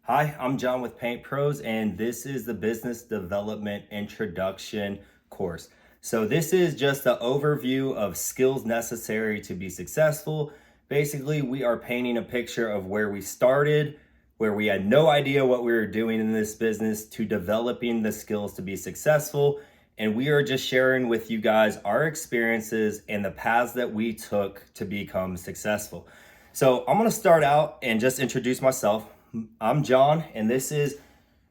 Hi, I'm John with Paint Pros, and this is the Business Development Introduction course. So, this is just an overview of skills necessary to be successful. Basically, we are painting a picture of where we started, where we had no idea what we were doing in this business, to developing the skills to be successful. And we are just sharing with you guys our experiences and the paths that we took to become successful. So, I'm going to start out and just introduce myself. I'm John, and this is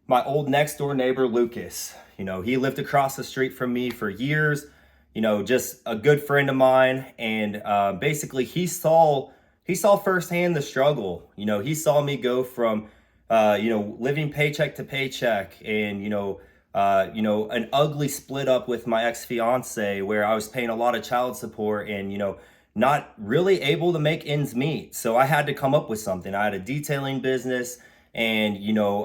my old next door neighbor, Lucas. He lived across the street from me for years, just a good friend of mine. And basically, he saw firsthand the struggle. He saw me go from, living paycheck to paycheck and, an ugly split up with my ex fiance where I was paying a lot of child support and, not really able to make ends meet. So I had to come up with something. I had a detailing business and,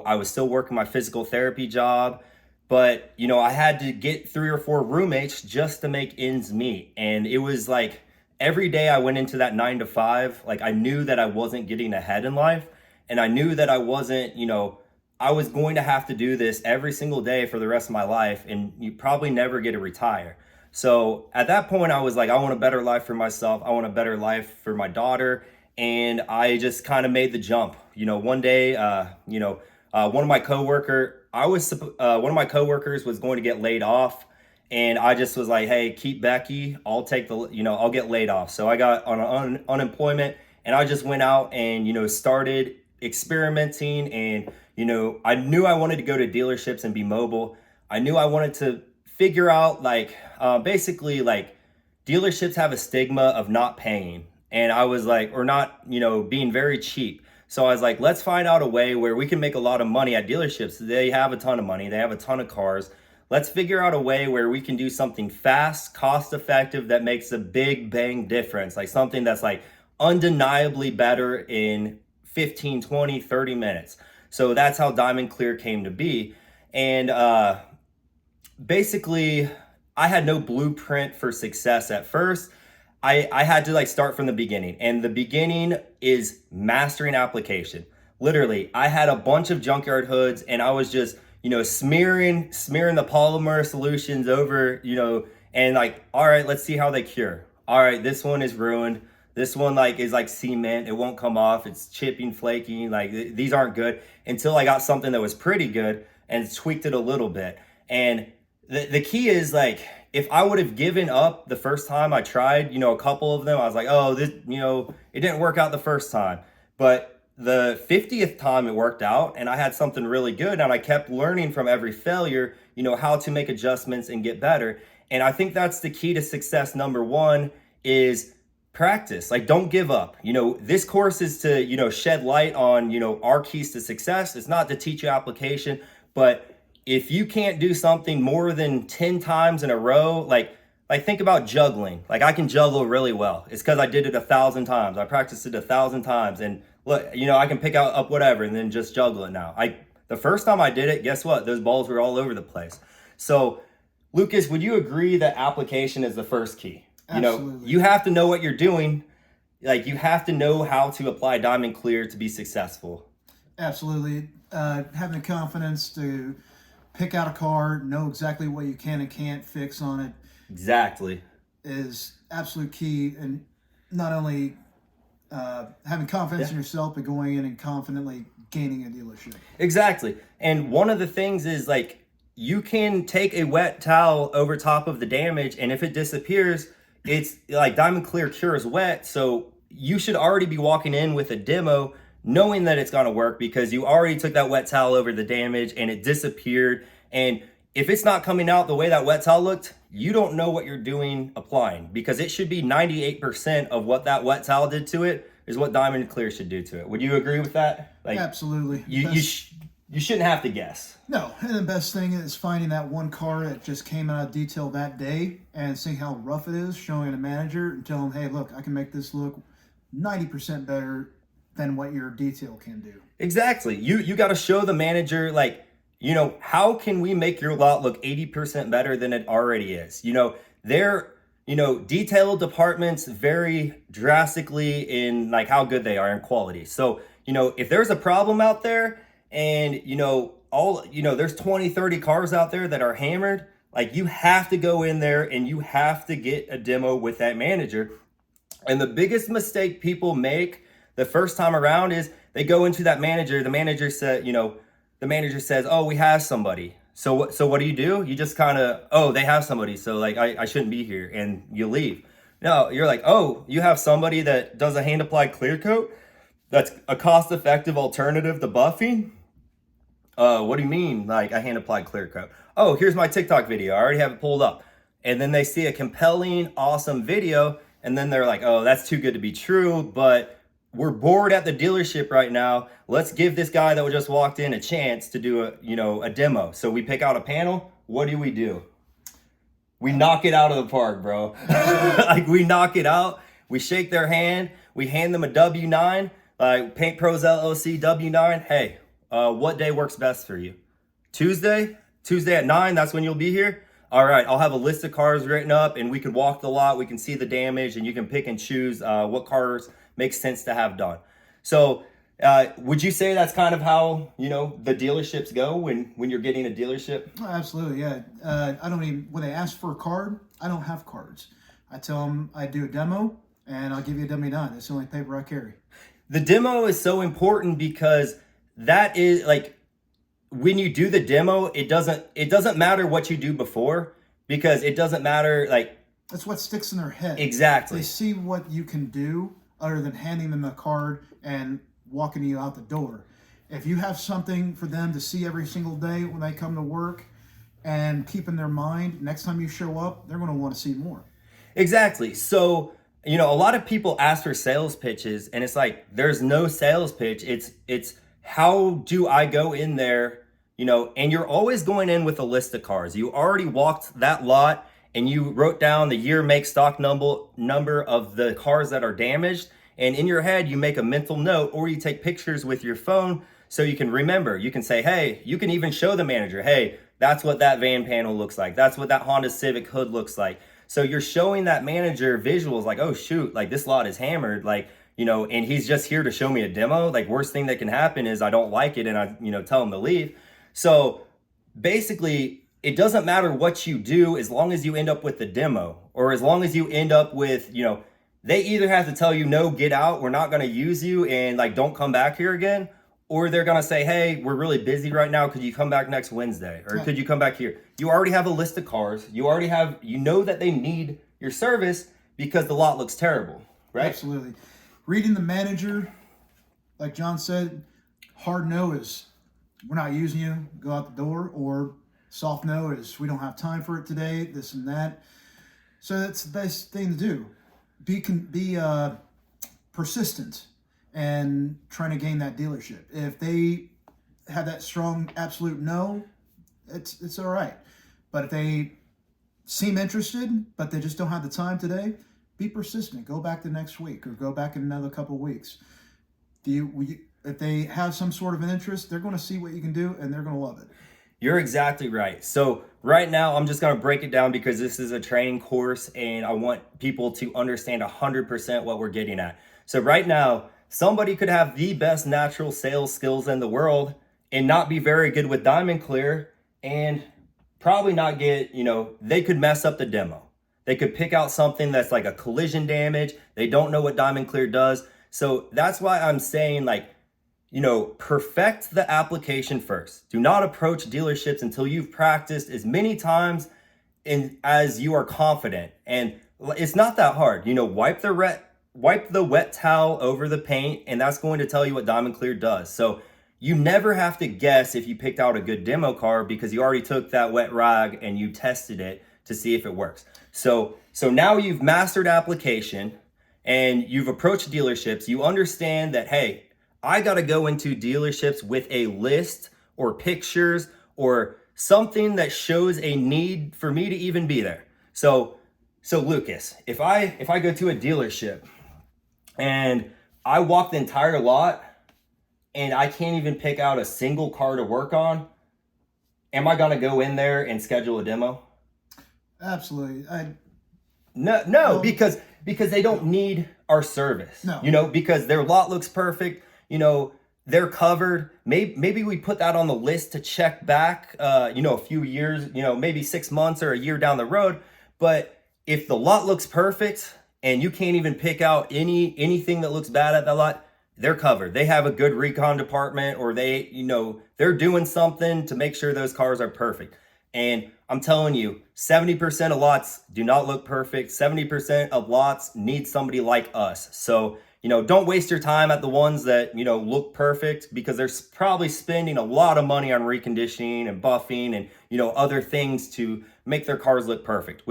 I was still working my physical therapy job, but, I had to get 3 or 4 roommates just to make ends meet. And it was like every day I went into that 9 to 5, like I knew that I wasn't getting ahead in life. And I knew that I wasn't, I was going to have to do this every single day for the rest of my life. And you probably never get to retire. So at that point, I was like, I want a better life for myself. I want a better life for my daughter. And I just kind of made the jump. One day, one of my one of my coworkers was going to get laid off. And I just was like, hey, keep Becky. I'll take I'll get laid off. So I got on unemployment and I just went out and, started experimenting. And, I knew I wanted to go to dealerships and be mobile. I knew I wanted to figure out basically like dealerships have a stigma of not paying, and I was like, or not, being very cheap. So I was like, let's find out a way where we can make a lot of money at dealerships. They have a ton of money, they have a ton of cars. Let's figure out a way where we can do something fast, cost effective, that makes a big bang difference, like something that's like undeniably better in 15, 20, 30 minutes. So that's how Diamond Clear came to be. And basically, I had no blueprint for success at first. I had to start from the beginning, and the beginning is mastering application. Literally, I had a bunch of junkyard hoods and I was just, smearing the polymer solutions over, and like, all right, let's see how they cure. All right, this one is ruined. This one is like cement. It won't come off. It's chipping, flaking. These aren't good, until I got something that was pretty good and tweaked it a little bit. And the key is if I would have given up the first time I tried, a couple of them, I was like, oh, this, it didn't work out the first time. But the 50th time it worked out and I had something really good, and I kept learning from every failure, how to make adjustments and get better. And I think that's the key to success. Number one is practice. Don't give up. This course is to, shed light on, our keys to success. It's not to teach you application, but if you can't do something more than 10 times in a row, like think about juggling. I can juggle really well. It's because I did it 1,000 times. I practiced it 1,000 times, and look, I can pick up whatever and then just juggle it now. The first time I did it, guess what? Those balls were all over the place. So, Lucas, would you agree that application is the first key? Absolutely. You have to know what you're doing. You have to know how to apply Diamond Clear to be successful. Absolutely. Having the confidence to pick out a car, know exactly what you can and can't fix on it. Exactly. Is absolute key. And not only having confidence in yourself, but going in and confidently gaining a dealership. Exactly. And one of the things is you can take a wet towel over top of the damage, and if it disappears, it's like Diamond Clear cures wet. So you should already be walking in with a demo knowing that it's going to work, because you already took that wet towel over the damage and it disappeared. And if it's not coming out the way that wet towel looked, you don't know what you're doing applying, because it should be 98% of what that wet towel did to it is what Diamond Clear should do to it. Would you agree with that? Absolutely. You shouldn't have to guess. No, and the best thing is finding that one car that just came out of detail that day and seeing how rough it is, showing a manager and telling him, hey, look, I can make this look 90% better than what your detail can do. Exactly. You got to show the manager, how can we make your lot look 80% better than it already is? Their detailed departments vary drastically in how good they are in quality. So, if there's a problem out there and there's 20, 30 cars out there that are hammered. Like, you have to go in there and you have to get a demo with that manager. And the biggest mistake people make the first time around is they go into that manager. The manager says, "Oh, we have somebody." So what do? You just kind of, "Oh, they have somebody, so like I shouldn't be here," and you leave. No, you're like, "Oh, you have somebody that does a hand applied clear coat. That's a cost effective alternative to buffing." What do you mean, like a hand applied clear coat? "Oh, here's my TikTok video. I already have it pulled up." And then they see a compelling, awesome video, and then they're like, "Oh, that's too good to be true, but we're bored at the dealership right now. Let's give this guy that just walked in a chance to do a demo." So we pick out a panel. What do? We knock it out of the park, bro. Like, we knock it out. We shake their hand. We hand them a W9, like Paint Pros LLC W9. "Hey, what day works best for you? Tuesday at 9, that's when you'll be here? All right, I'll have a list of cars written up, and we can walk the lot. We can see the damage, and you can pick and choose what cars make sense to have done." So would you say that's kind of how, the dealerships go when you're getting a dealership? Oh, absolutely, yeah. When they ask for a card, I don't have cards. I tell them I do a demo, and I'll give you a W9. That's the only paper I carry. The demo is so important because that is like, when you do the demo, it doesn't matter what you do before, because it doesn't matter, like, that's what sticks in their head. Exactly. They see what you can do other than handing them a card and walking you out the door. If you have something for them to see every single day when they come to work and keep in their mind, next time you show up, they're going to want to see more. Exactly. So, a lot of people ask for sales pitches, and it's like, there's no sales pitch. It's how do I go in there, and you're always going in with a list of cars. You already walked that lot and you wrote down the year, make, stock number of the cars that are damaged. And in your head, you make a mental note, or you take pictures with your phone so you can remember. You can say, hey, you can even show the manager, "Hey, that's what that van panel looks like. That's what that Honda Civic hood looks like." So you're showing that manager visuals like, "Oh shoot, like this lot is hammered. Like, and he's just here to show me a demo. Like, worst thing that can happen is I don't like it and I, tell him to leave." So basically, it doesn't matter what you do as long as you end up with the demo, or as long as you end up with, they either have to tell you, "No, get out. We're not going to use you, and like, don't come back here again." Or they're going to say, "Hey, we're really busy right now. Could you come back next Wednesday? Or could you come back here?" You already have a list of cars. You already have, that they need your service because the lot looks terrible, right? Absolutely. Reading the manager, like John said, hard no is, "We're not using you, go out the door," or soft no is, "We don't have time for it today," this and that. So that's the best thing to do. Be persistent and trying to gain that dealership. If they have that strong absolute no, it's all right. But if they seem interested, but they just don't have the time today, be persistent. Go back the next week, or go back in another couple of weeks. If they have some sort of an interest, they're going to see what you can do, and they're going to love it. You're exactly right. So right now, I'm just going to break it down because this is a training course and I want people to understand 100% what we're getting at. So right now, somebody could have the best natural sales skills in the world and not be very good with Diamond Clear, and probably not get, they could mess up the demo. They could pick out something that's like a collision damage. They don't know what Diamond Clear does. So that's why I'm saying, like, perfect the application first. Do not approach dealerships until you've practiced as many times as you are confident. And it's not that hard. Wipe the wet towel over the paint, and that's going to tell you what Diamond Clear does. So you never have to guess if you picked out a good demo car, because you already took that wet rag and you tested it to see if it works. So now you've mastered application and you've approached dealerships. You understand that, hey, I got to go into dealerships with a list or pictures or something that shows a need for me to even be there. So Lucas, if I go to a dealership and I walk the entire lot and I can't even pick out a single car to work on, am I going to go in there and schedule a demo? Absolutely. No, because they don't need our service. No. Because their lot looks perfect. they're covered. Maybe we put that on the list to check back, a few years, maybe 6 months or a year down the road. But if the lot looks perfect and you can't even pick out anything that looks bad at that lot, they're covered. They have a good recon department, or they're doing something to make sure those cars are perfect. And I'm telling you, 70% of lots do not look perfect. 70% of lots need somebody like us. So, don't waste your time at the ones that, look perfect, because they're probably spending a lot of money on reconditioning and buffing and, other things to make their cars look perfect,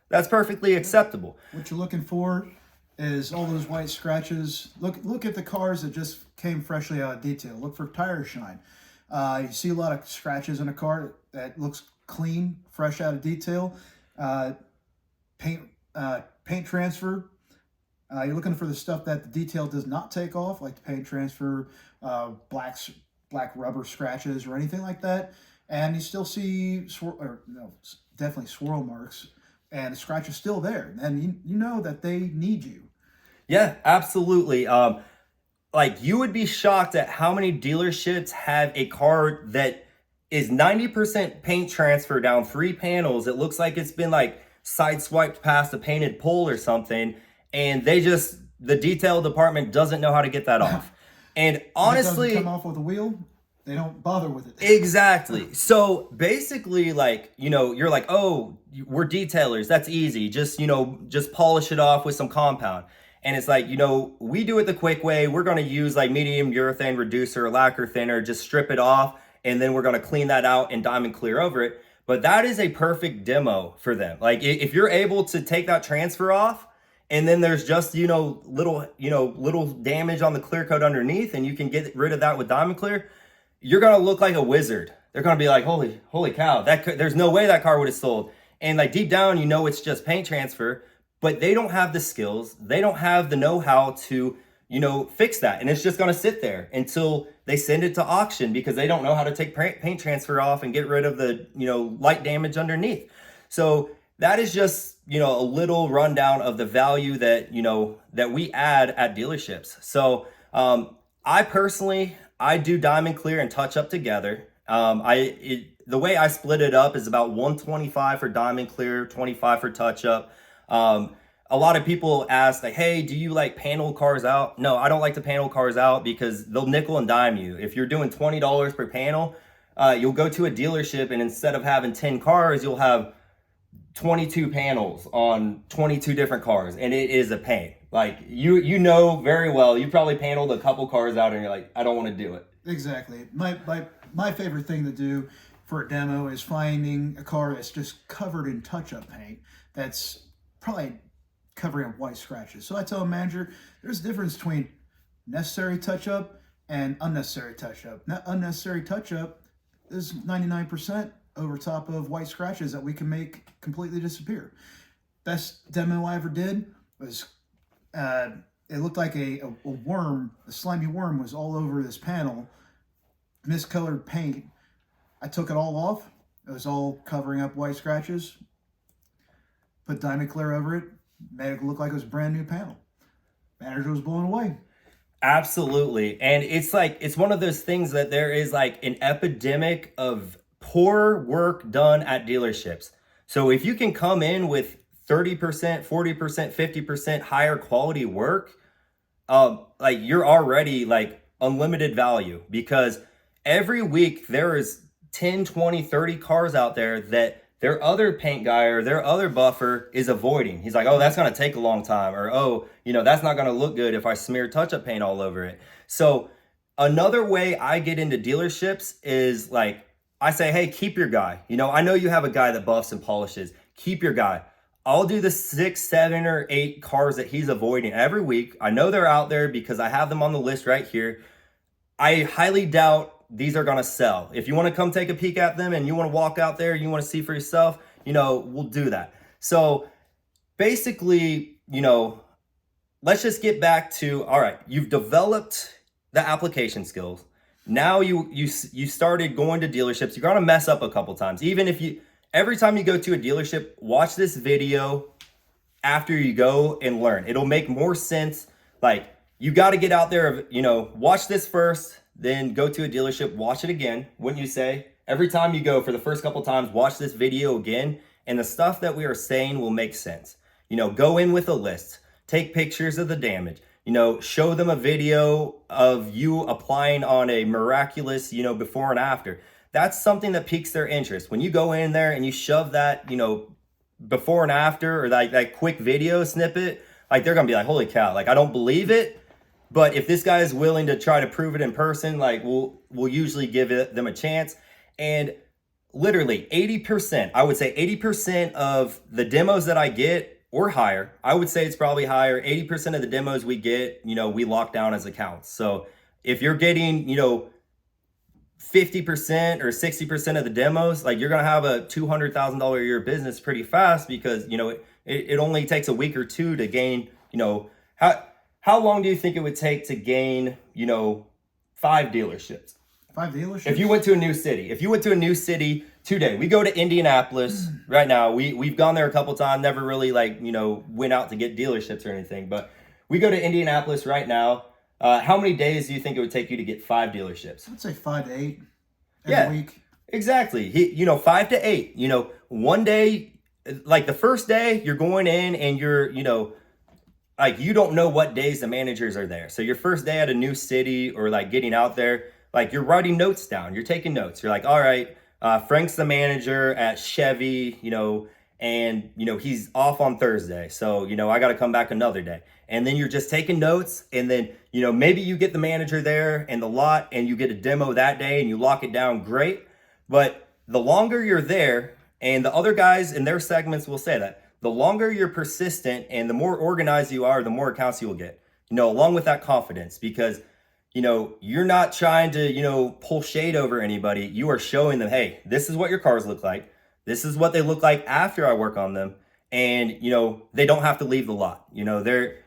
that's perfectly acceptable. What you're looking for is all those white scratches. Look at the cars that just came freshly out of detail. Look for tire shine. You see a lot of scratches in a car that looks clean, fresh out of detail. Paint transfer. You're looking for the stuff that the detail does not take off, like the paint transfer, black rubber scratches or anything like that. And you still see definitely swirl marks, and the scratch is still there. And you know that they need you. Yeah, absolutely. Like, you would be shocked at how many dealerships have a car that is 90% paint transfer down 3 panels. It looks like it's been like sideswiped past a painted pole or something, and the detail department doesn't know how to get that off. And honestly, if it doesn't come off with a wheel, they don't bother with it. Exactly. So basically, like, you're like, oh, we're detailers. That's easy. Just polish it off with some compound. And it's like, we do it the quick way. We're going to use like medium urethane reducer or lacquer thinner, just strip it off. And then we're going to clean that out and diamond clear over it. But that is a perfect demo for them. Like, if you're able to take that transfer off, and then there's just, little damage on the clear coat underneath, and you can get rid of that with diamond clear, you're going to look like a wizard. They're going to be like, holy cow, there's no way that car would have sold. And like, deep down, it's just paint transfer, but they don't have the skills. They don't have the know-how to, fix that. And it's just going to sit there until they send it to auction, because they don't know how to take paint transfer off and get rid of the, light damage underneath. So that is just, a little rundown of the value that, that we add at dealerships. So I personally do diamond clear and touch up together. The way I split it up is about 125 for diamond clear, 25 for touch up. A lot of people ask, like, hey, do you like panel cars out? No, I don't like to panel cars out, because they'll nickel and dime you. If you're doing $20 per panel, you'll go to a dealership, and instead of having 10 cars, you'll have 22 panels on 22 different cars, and it is a pain. Like, you know very well, you probably paneled a couple cars out and you're like, I don't want to do it. Exactly. My favorite thing to do for a demo is finding a car that's just covered in touch-up paint that's probably covering up white scratches. So I tell a manager, there's a difference between necessary touch-up and unnecessary touch-up. Unnecessary touch-up is 99% over top of white scratches that we can make completely disappear. Best demo I ever did was, it looked like a worm, a slimy worm was all over this panel, miscolored paint. I took it all off. It was all covering up white scratches. Put diamond clear over it, made it look like it was a brand new panel. Manager was blown away. Absolutely. And it's one of those things that there is like an epidemic of poor work done at dealerships. So if you can come in with 30%, 40%, 50% higher quality work, like, you're already like unlimited value, because every week there is 10, 20, 30 cars out there that their other paint guy or their other buffer is avoiding. He's like, oh, that's going to take a long time. Or, oh, that's not going to look good if I smear touch-up paint all over it. So another way I get into dealerships is like, I say, hey, keep your guy. I know you have a guy that buffs and polishes. Keep your guy. I'll do the 6, 7, or 8 cars that he's avoiding every week. I know they're out there because I have them on the list right here. I highly doubt these are going to sell. If you want to come take a peek at them and you want to walk out there, you want to see for yourself, we'll do that. So basically, let's just get back to, all right, you've developed the application skills. Now you started going to dealerships. You're going to mess up a couple times. Even if every time you go to a dealership, watch this video after you go and learn. It'll make more sense. Like, you got to get out there, watch this first, then go to a dealership, watch it again. Wouldn't you say? Every time you go for the first couple times, watch this video again, and the stuff that we are saying will make sense. Go in with a list, take pictures of the damage, show them a video of you applying on a miraculous, before and after. That's something that piques their interest. When you go in there and you shove that, before and after, or that quick video snippet, like they're gonna be like, holy cow, like I don't believe it. But if this guy is willing to try to prove it in person, like we'll usually give them a chance. And literally 80%, I would say 80% of the demos that I get, or higher, I would say it's probably higher, 80% of the demos we get, we lock down as accounts. So if you're getting, 50% or 60% of the demos, like you're gonna have a $200,000 a year business pretty fast, because it only takes a week or two to gain. How long do you think it would take to gain 5 dealerships? 5 dealerships? If you went to a new city today, we go to Indianapolis right now. We've gone there a couple times, never really went out to get dealerships or anything, but we go to Indianapolis right now. How many days do you think it would take you to get 5 dealerships? I'd say 5 to 8 every week. Exactly. 5 to 8. One day, like the first day, you're going in and you're, like you don't know what days the managers are there. So your first day at a new city, or like getting out there, like you're writing notes down. You're taking notes. You're like, all right, Frank's the manager at Chevy, and he's off on Thursday, so I got to come back another day. And then you're just taking notes, and then maybe you get the manager there and the lot, and you get a demo that day and you lock it down, great. But the longer you're there, and the other guys in their segments will say that, the longer you're persistent and the more organized you are, the more accounts you will get, along with that confidence. Because you're not trying to pull shade over anybody. You are showing them, hey, this is what your cars look like. This is what they look like after I work on them. And, they don't have to leave the lot. They're,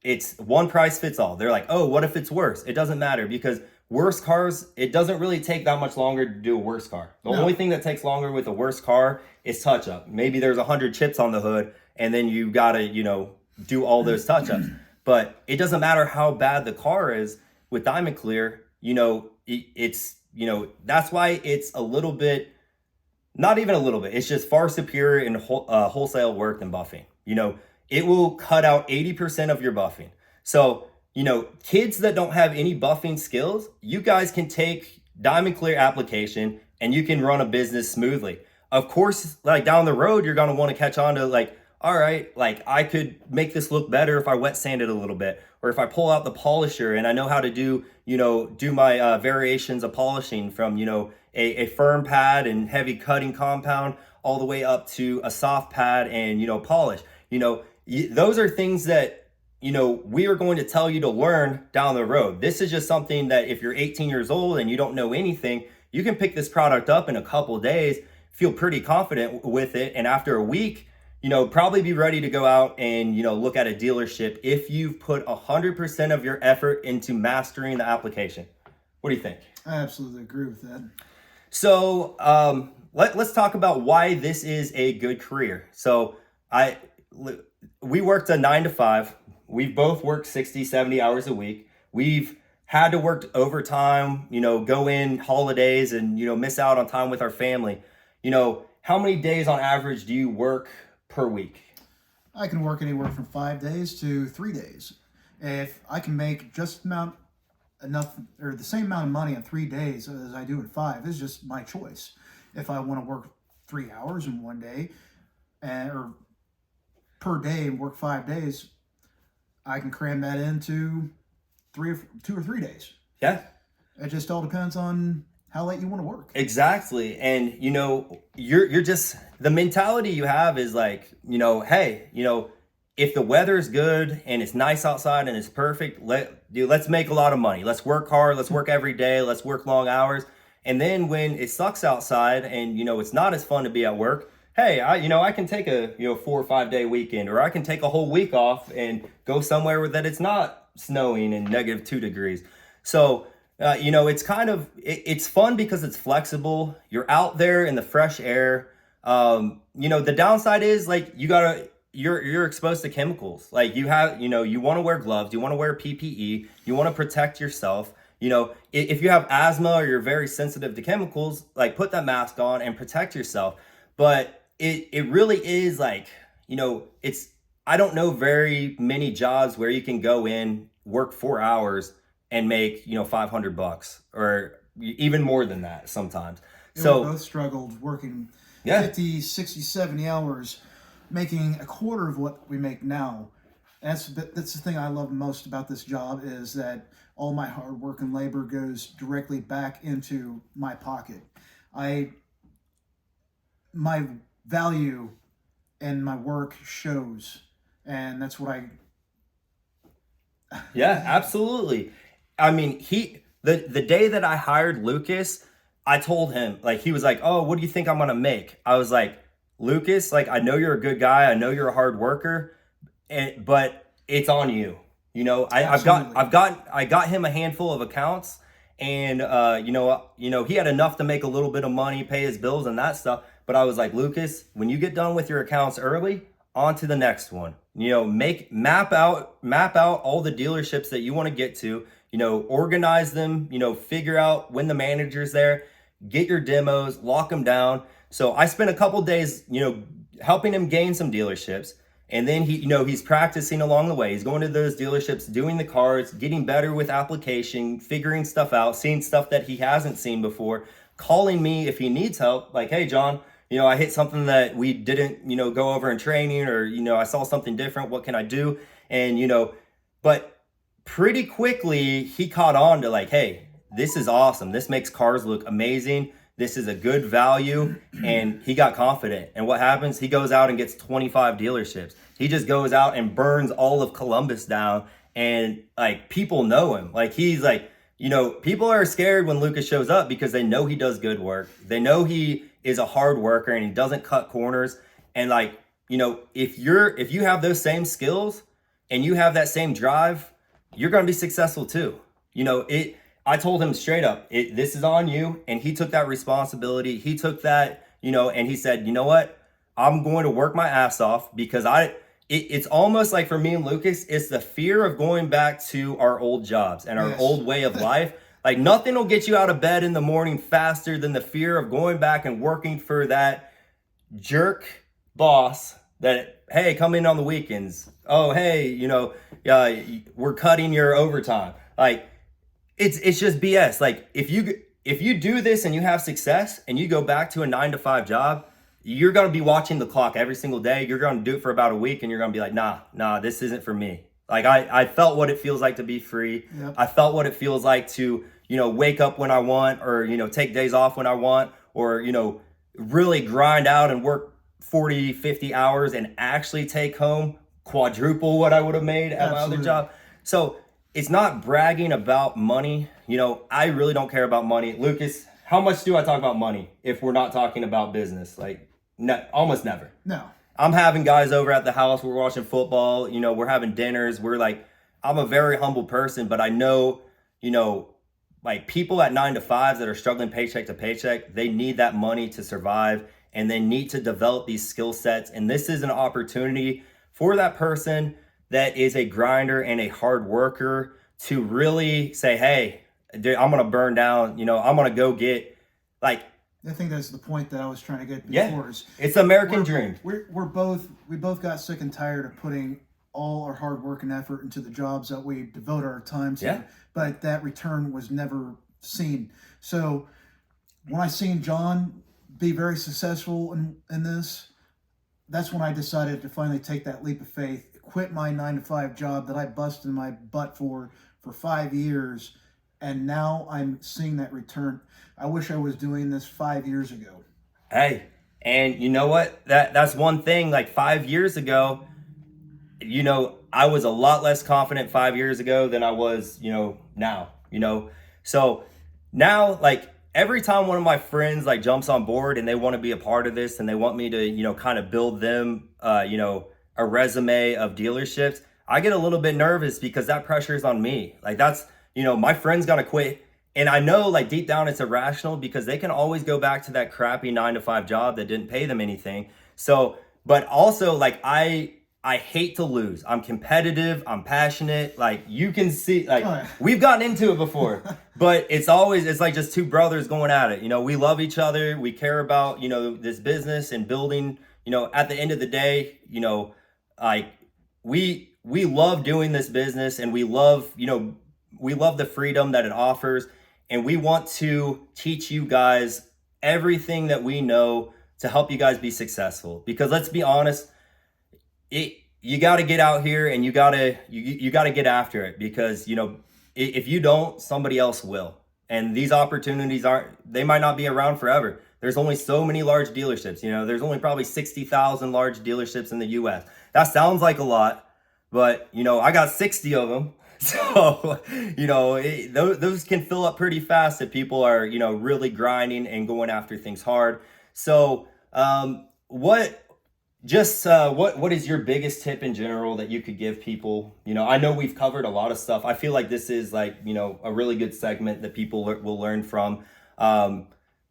it's one price fits all. They're like, oh, what if it's worse? It doesn't matter, because worse cars, it doesn't really take that much longer to do a worse car. The only thing that takes longer with a worse car is touch up. Maybe there's 100 chips on the hood, and then you gotta, do all those touch ups. But it doesn't matter how bad the car is with Diamond Clear. It's, that's why it's a little bit, not even a little bit, it's just far superior in wholesale work than buffing. It will cut out 80% of your buffing. So, kids that don't have any buffing skills, you guys can take Diamond Clear application and you can run a business smoothly. Of course, like down the road, you're going to want to catch on to like, all right, like I could make this look better if I wet sand it a little bit, or if I pull out the polisher and I know how to do my variations of polishing from, a firm pad and heavy cutting compound all the way up to a soft pad and, polish. Those are things that, we are going to tell you to learn down the road. This is just something that if you're 18 years old and you don't know anything, you can pick this product up in a couple of days, feel pretty confident with it. And after a week, probably be ready to go out and, look at a dealership if you've put 100% of your effort into mastering the application. What do you think? I absolutely agree with that. So let's talk about why this is a good career. So we worked a 9 to 5. We've both worked 60, 70 hours a week. We've had to work overtime, go in holidays and, miss out on time with our family. How many days on average do you work per week? I can work anywhere from 5 days to 3 days. If I can make just enough or the same amount of money in 3 days as I do in 5, it's just my choice. If I want to work 3 hours in one day or per day and work 5 days, I can cram that into 2 or 3 days. Yeah. It just all depends on how late you want to work. Exactly. And, you're just, the mentality you have is like, hey, if the weather's good and it's nice outside and it's perfect, let's make a lot of money. Let's work hard. Let's work every day. Let's work long hours. And then when it sucks outside and, it's not as fun to be at work, hey, I can take a 4 or 5 day weekend, or I can take a whole week off and go somewhere that it's not snowing and -2 degrees. So, it's kind of, it's fun because it's flexible. You're out there in the fresh air. The downside is like, you're exposed to chemicals. Like you want to wear gloves, you want to wear PPE, you want to protect yourself. if you have asthma or you're very sensitive to chemicals, like put that mask on and protect yourself. But it really is like, it's, I don't know very many jobs where you can go in, work 4 hours and make, $500 or even more than that sometimes. We So both struggled working yeah, 50, 60, 70 hours, making a quarter of what we make now. That's the thing I love most about this job, is that all my hard work and labor goes directly back into my pocket. My value and my work shows, and that's what yeah, absolutely. I mean, the day that I hired Lucas, I told him, like, he was like, "Oh, what do you think I'm gonna make?" I was like, "Lucas, like, I know you're a good guy, I know you're a hard worker, but it's on you. absolutely. I got him a handful of accounts, and he had enough to make a little bit of money, pay his bills and that stuff. But I was like, Lucas, when you get done with your accounts early, on to the next one. Map out all the dealerships that you want to get to. Organize them. Figure out when the manager's there. Get your demos, lock them down. So I spent a couple days, helping him gain some dealerships. And then he's practicing along the way. He's going to those dealerships, doing the cards, getting better with application, figuring stuff out, seeing stuff that he hasn't seen before, calling me if he needs help. Like, hey, John, I hit something that we didn't, go over in training, or, I saw something different. What can I do? And, but pretty quickly he caught on to like, hey, this is awesome. This makes cars look amazing. This is a good value. And he got confident. And what happens? He goes out and gets 25 dealerships. He just goes out and burns all of Columbus down. And like, people know him. Like, he's like, people are scared when Lucas shows up because they know he does good work. They know he is a hard worker and he doesn't cut corners. And like, if you have those same skills and you have that same drive, you're going to be successful too. I told him straight up, this is on you. And he took that responsibility. He took that, and he said, you know what? I'm going to work my ass off, because it's almost like, for me and Lucas, it's the fear of going back to our old jobs and our Yes. old way of life. Like, nothing will get you out of bed in the morning faster than the fear of going back and working for that jerk boss that, hey, come in on the weekends. Oh, hey, we're cutting your overtime. Like, it's just BS. Like, if you do this and you have success and you go back to a 9-to-5 job, you're going to be watching the clock every single day. You're going to do it for about a week and you're going to be like, nah, this isn't for me. Like, I felt what it feels like to be free. Yep. I felt what it feels like to, wake up when I want, or, take days off when I want, or, really grind out and work 40, 50 hours and actually take home quadruple what I would have made at my other Absolutely. job. So it's not bragging about money. I really don't care about money. Lucas, how much do I talk about money if we're not talking about business? Like, no, almost never. No. I'm having guys over at the house. We're watching football. We're having dinners. We're like, I'm a very humble person, but I know, like, people at 9-to-5s that are struggling paycheck to paycheck, they need that money to survive, and they need to develop these skill sets. And this is an opportunity for that person that is a grinder and a hard worker to really say, hey, dude, I'm going to burn down, I'm going to go get, like, I think that's the point that I was trying to get yeah, before. Is it's the American dream. we both got sick and tired of putting all our hard work and effort into the jobs that we devote our time to, Yeah. but that return was never seen. So when I seen John be very successful in this, that's when I decided to finally take that leap of faith, quit my 9-to-5 job that I busted my butt for 5 years, and now I'm seeing that return. I wish I was doing this 5 years ago. Hey, and you know what? That's one thing. Like, 5 years ago, I was a lot less confident 5 years ago than I was, now, So now, like, every time one of my friends like jumps on board and they want to be a part of this and they want me to, kind of build them, a resume of dealerships, I get a little bit nervous because that pressure is on me. Like, that's, my friend's got to quit. And I know, like, deep down it's irrational because they can always go back to that crappy 9-to-5 job that didn't pay them anything. So, but also, like, I I hate to lose. I'm competitive. I'm passionate. Like you can see, like Oh, yeah. we've gotten into it before, but it's like just two brothers going at it. You know, we love each other. We care about, you know, this business and building, you know, at the end of the day, you know, like we love doing this business and we love, you know, we love the freedom that it offers. And we want to teach you guys everything that we know to help you guys be successful. Because let's be honest, you got to get out here and you got to get after it, because you know if you don't, somebody else will, and these opportunities they might not be around forever. There's only so many large dealerships. You know, there's only probably 60,000 large dealerships in the US. That sounds like a lot, but you know, I got 60 of them. So you know, those can fill up pretty fast if people are, you know, really grinding and going after things hard. So what what is your biggest tip in general that you could give people? You know, I know we've covered a lot of stuff. I feel like this is like, you know, a really good segment that people will learn from.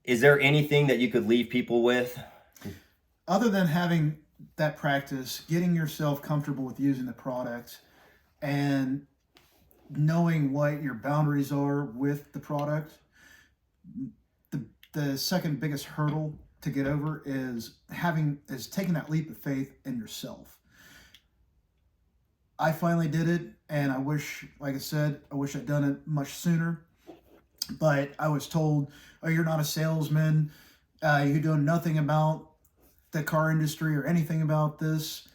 Is there anything that you could leave people with? Other than having that practice, getting yourself comfortable with using the product and knowing what your boundaries are with the product, the second biggest hurdle to get over is taking that leap of faith in yourself. I finally did it, and I wish, like I said, I wish I'd done it much sooner. But I was told, "Oh, you're not a salesman. You know nothing about the car industry or anything about this."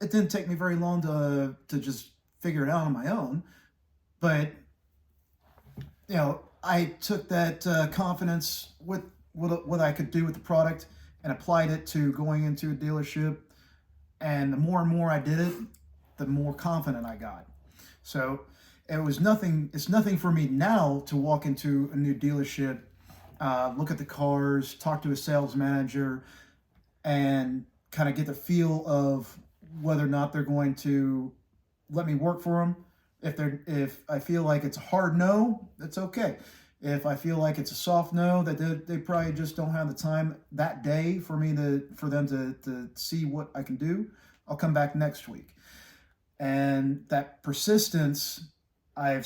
It didn't take me very long to just figure it out on my own. But you know, I took that confidence with what I could do with the product and applied it to going into a dealership. And the more and more I did it, the more confident I got. So it's nothing for me now to walk into a new dealership, look at the cars, talk to a sales manager, and kind of get the feel of whether or not they're going to let me work for them. If I feel like it's a hard no, that's okay. If I feel like it's a soft no, that they probably just don't have the time that day for them to see what I can do, I'll come back next week. And that persistence, I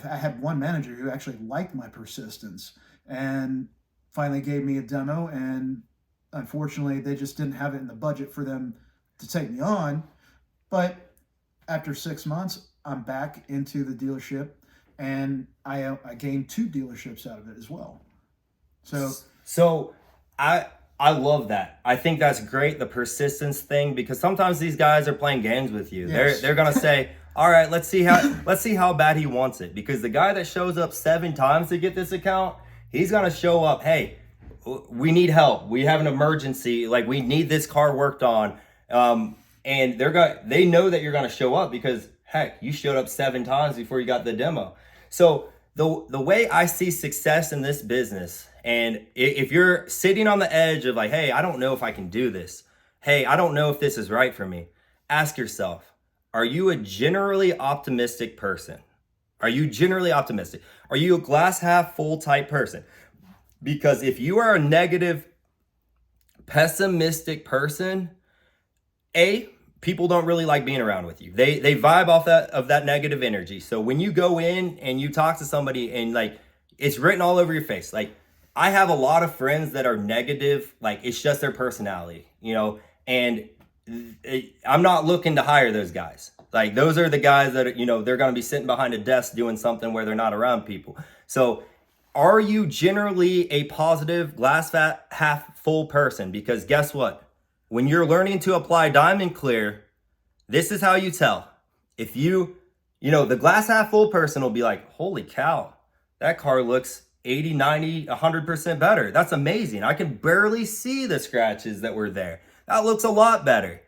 had one manager who actually liked my persistence and finally gave me a demo, and unfortunately they just didn't have it in the budget for them to take me on. But after 6 months, I'm back into the dealership, and I gained 2 dealerships out of it as well. So I love that. I think that's great, the persistence thing, because sometimes these guys are playing games with you. Yes. They're gonna say, all right, let's see how bad he wants it. Because the guy that shows up 7 times to get this account, he's gonna show up, hey, we need help. We have an emergency. Like, we need this car worked on. And they know that you're gonna show up because heck, you showed up 7 times before you got the demo. So the way I see success in this business, and if you're sitting on the edge of like, hey, I don't know if I can do this. Hey, I don't know if this is right for me. Ask yourself, are you a generally optimistic person? Are you generally optimistic? Are you a glass half full type person? Because if you are a negative, pessimistic person, people don't really like being around with you. They vibe off that negative energy. So when you go in and you talk to somebody and like it's written all over your face, like I have a lot of friends that are negative, like it's just their personality, you know, and I'm not looking to hire those guys. Like those are the guys that, you know, they're going to be sitting behind a desk doing something where they're not around people. So are you generally a positive glass half full person? Because guess what? When you're learning to apply Diamond Clear, this is how you tell. If you know, the glass half full person will be like, holy cow, that car looks 80, 90, 100% better. That's amazing. I can barely see the scratches that were there. That looks a lot better.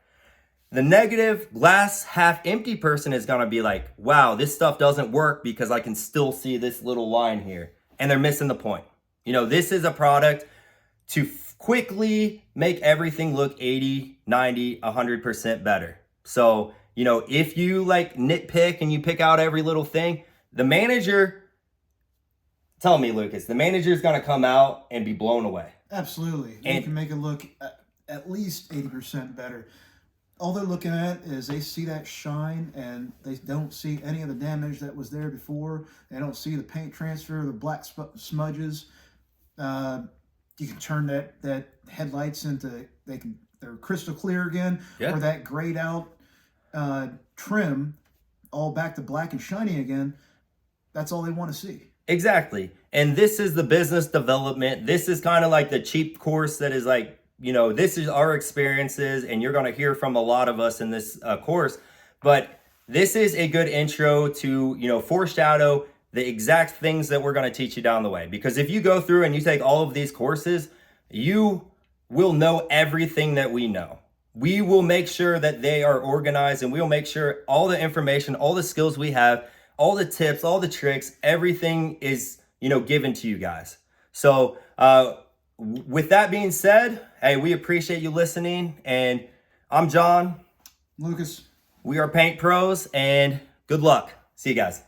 The negative glass half empty person is going to be like, wow, this stuff doesn't work because I can still see this little line here. And they're missing the point. You know, this is a product to quickly make everything look 80, 90, 100% better. So, you know, if you like nitpick and you pick out every little thing, the manager, tell me, Lucas, the manager is going to come out and be blown away. Absolutely. You can make it look at least 80% better. all they're looking at is they see that shine and they don't see any of the damage that was there before. They don't see the paint transfer, the black smudges. You can turn that headlights into they're crystal clear again, Yeah. or that grayed out trim all back to black and shiny again. That's all they want to see. Exactly. And this is the business development. This is kind of like the cheap course that is like, this is our experiences, and you're going to hear from a lot of us in this course. But this is a good intro to, foreshadow the exact things that we're going to teach you down the way. Because if you go through and you take all of these courses, you will know everything that we know. We will make sure that they are organized, and we'll make sure all the information, all the skills we have, all the tips, all the tricks, everything is, given to you guys. So with that being said, hey, we appreciate you listening. And I'm John. Lucas. We are Paint Pros, and good luck. See you guys.